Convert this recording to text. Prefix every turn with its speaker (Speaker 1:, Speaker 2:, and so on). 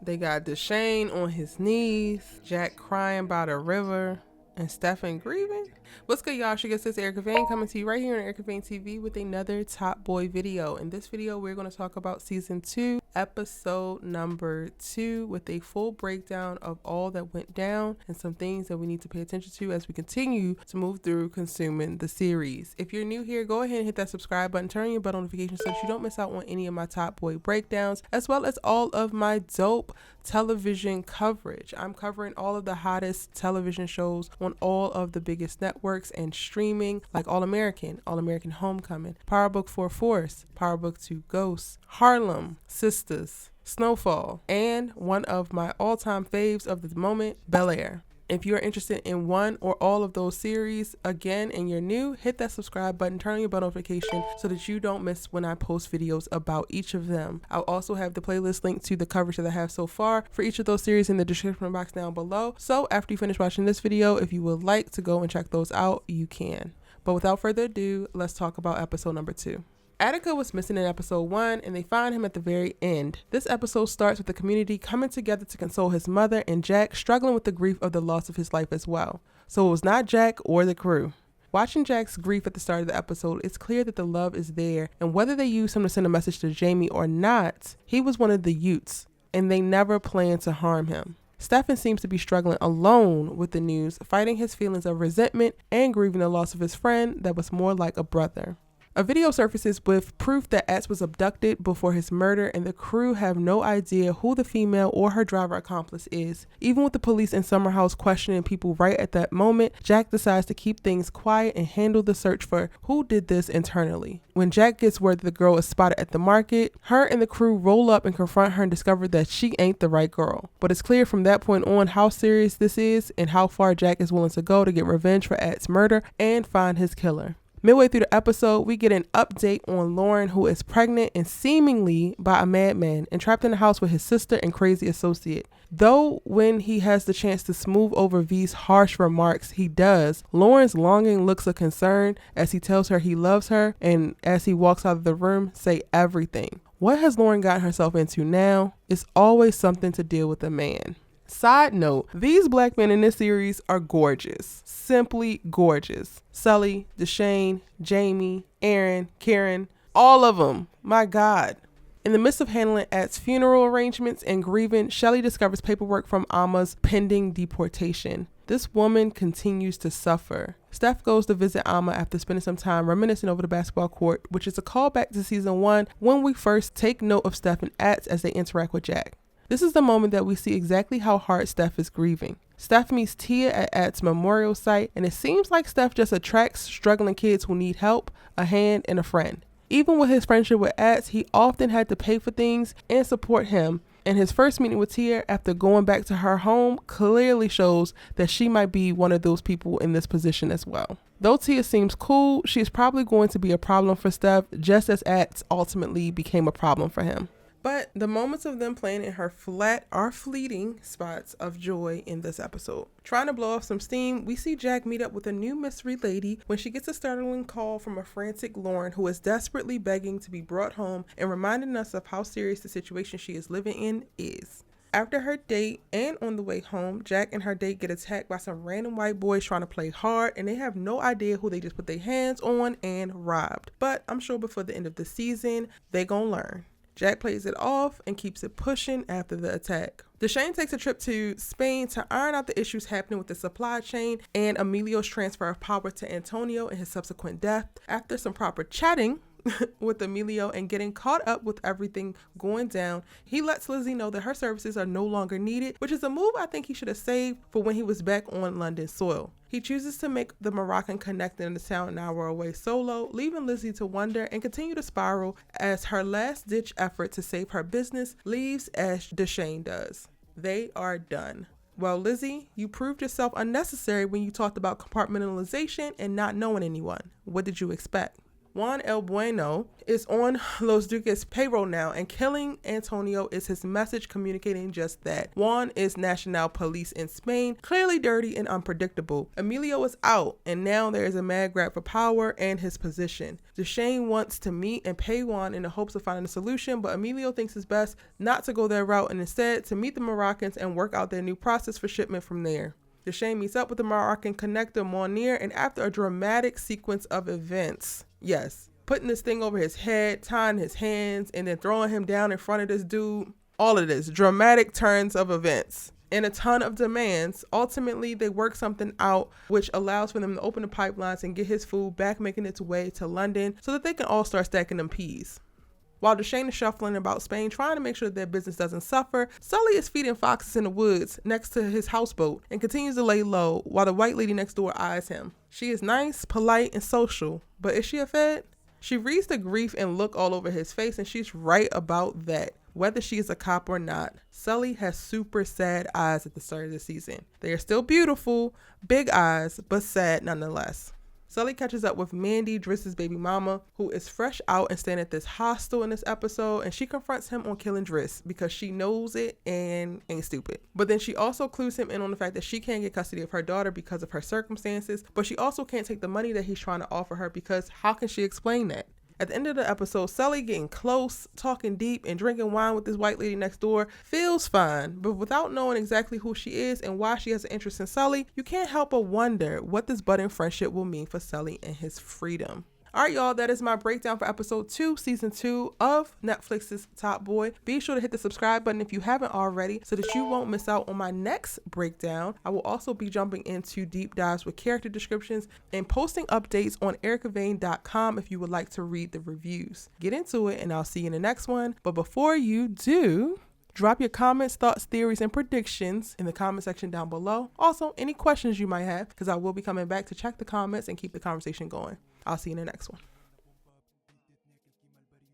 Speaker 1: They got Dushane on his knees, JAQ crying by the river, and Stefan grieving. What's good, y'all? She gets this Erica Vane coming to you right here on Erica Vane TV with another Top Boy video. In this video, we're going to talk about season 2, episode number 2, with a full breakdown of all that went down and some things that we need to pay attention to as we continue to move through consuming the series. If you're new here, go ahead and hit that subscribe button, turn on your bell notifications so that you don't miss out on any of my Top Boy breakdowns, as well as all of my dope television coverage. I'm covering all of the hottest television shows on all of the biggest networks and streaming, like All American Homecoming, Power Book 4 Force, Power Book 2 Ghosts, Harlem, Sisters, Snowfall, and one of my all-time faves of the moment, Bel-Air. If you're interested in one or all of those series, again, and you're new, hit that subscribe button, turn on your bell notification so that you don't miss when I post videos about each of them. I'll also have the playlist linked to the coverage that I have so far for each of those series in the description box down below. So after you finish watching this video, if you would like to go and check those out, you can. But without further ado, let's talk about episode number 2. Attica was missing in episode 1 and they find him at the very end. This episode starts with the community coming together to console his mother and JAQ struggling with the grief of the loss of his life as well. So it was not JAQ or the crew. Watching JAQ's grief at the start of the episode, it's clear that the love is there, and whether they use him to send a message to Jamie or not, he was one of the youths and they never planned to harm him. Stefan seems to be struggling alone with the news, fighting his feelings of resentment and grieving the loss of his friend that was more like a brother. A video surfaces with proof that Ats was abducted before his murder, and the crew have no idea who the female or her driver accomplice is. Even with the police in Summer House questioning people right at that moment, JAQ decides to keep things quiet and handle the search for who did this internally. When JAQ gets word that the girl is spotted at the market, her and the crew roll up and confront her and discover that she ain't the right girl. But it's clear from that point on how serious this is and how far JAQ is willing to go to get revenge for Ats' murder and find his killer. Midway through the episode, we get an update on Lauren, who is pregnant and seemingly by a madman and trapped in the house with his sister and crazy associate. Though when he has the chance to smooth over V's harsh remarks, he does, Lauren's longing looks of concern as he tells her he loves her, and as he walks out of the room, say everything. What has Lauren gotten herself into now? It's always something to deal with a man. Side note, these black men in this series are gorgeous. Simply gorgeous. Sully, Dushane, Jamie, Aaron, Kieron, all of them. My God. In the midst of handling At's funeral arrangements and grieving, Shelley discovers paperwork from Amma's pending deportation. This woman continues to suffer. Steph goes to visit Amma after spending some time reminiscing over the basketball court, which is a callback to season 1 when we first take note of Steph and Ats as they interact with JAQ. This is the moment that we see exactly how hard Steph is grieving. Steph meets Tia at At's memorial site, and it seems like Steph just attracts struggling kids who need help, a hand, and a friend. Even with his friendship with Ats, he often had to pay for things and support him, and his first meeting with Tia after going back to her home clearly shows that she might be one of those people in this position as well. Though Tia seems cool, she's probably going to be a problem for Steph, just as Ats ultimately became a problem for him. But the moments of them playing in her flat are fleeting spots of joy in this episode. Trying to blow off some steam, we see JAQ meet up with a new mystery lady when she gets a startling call from a frantic Lauren who is desperately begging to be brought home and reminding us of how serious the situation she is living in is. After her date and on the way home, JAQ and her date get attacked by some random white boys trying to play hard, and they have no idea who they just put their hands on and robbed. But I'm sure before the end of the season, they gonna learn. JAQ plays it off and keeps it pushing after the attack. Dushane takes a trip to Spain to iron out the issues happening with the supply chain and Emilio's transfer of power to Antonio and his subsequent death. After some proper chatting with Emilio and getting caught up with everything going down, he lets Lizzie know that her services are no longer needed, which is a move I think he should have saved for when he was back on London soil. He chooses to make the Moroccan connect in the town an hour away solo, leaving Lizzie to wonder and continue to spiral as her last-ditch effort to save her business leaves as Dushane does. They are done. Well, Lizzie, you proved yourself unnecessary when you talked about compartmentalization and not knowing anyone. What did you expect? Juan El Bueno is on Los Duques' payroll now, and killing Antonio is his message communicating just that. Juan is National Police in Spain, clearly dirty and unpredictable. Emilio is out, and now there is a mad grab for power and his position. Dushane wants to meet and pay Juan in the hopes of finding a solution, but Emilio thinks it's best not to go that route and instead to meet the Moroccans and work out their new process for shipment from there. Dushane meets up with the Moroccan connector Monir, and after a dramatic sequence of events, yes, putting this thing over his head, tying his hands, and then throwing him down in front of this dude, all of this, dramatic turns of events, and a ton of demands, ultimately they work something out which allows for them to open the pipelines and get his food back making its way to London so that they can all start stacking them peas. While Dushane is shuffling about Spain, trying to make sure that their business doesn't suffer, Sully is feeding foxes in the woods next to his houseboat and continues to lay low while the white lady next door eyes him. She is nice, polite, and social, but is she a fed? She reads the grief and look all over his face, and she's right about that. Whether she is a cop or not, Sully has super sad eyes at the start of the season. They are still beautiful, big eyes, but sad nonetheless. Sully catches up with Mandy, Dris's baby mama, who is fresh out and staying at this hostel in this episode, and she confronts him on killing Dris because she knows it and ain't stupid. But then she also clues him in on the fact that she can't get custody of her daughter because of her circumstances, but she also can't take the money that he's trying to offer her because how can she explain that? At the end of the episode, Sully getting close, talking deep, and drinking wine with this white lady next door feels fine, but without knowing exactly who she is and why she has an interest in Sully, you can't help but wonder what this budding friendship will mean for Sully and his freedom. All right, y'all, that is my breakdown for episode 2, season 2 of Netflix's Top Boy. Be sure to hit the subscribe button if you haven't already so that you won't miss out on my next breakdown. I will also be jumping into deep dives with character descriptions and posting updates on ericavane.com if you would like to read the reviews. Get into it, and I'll see you in the next one. But before you do, drop your comments, thoughts, theories, and predictions in the comment section down below. Also, any questions you might have, because I will be coming back to check the comments and keep the conversation going. I'll see you in the next one.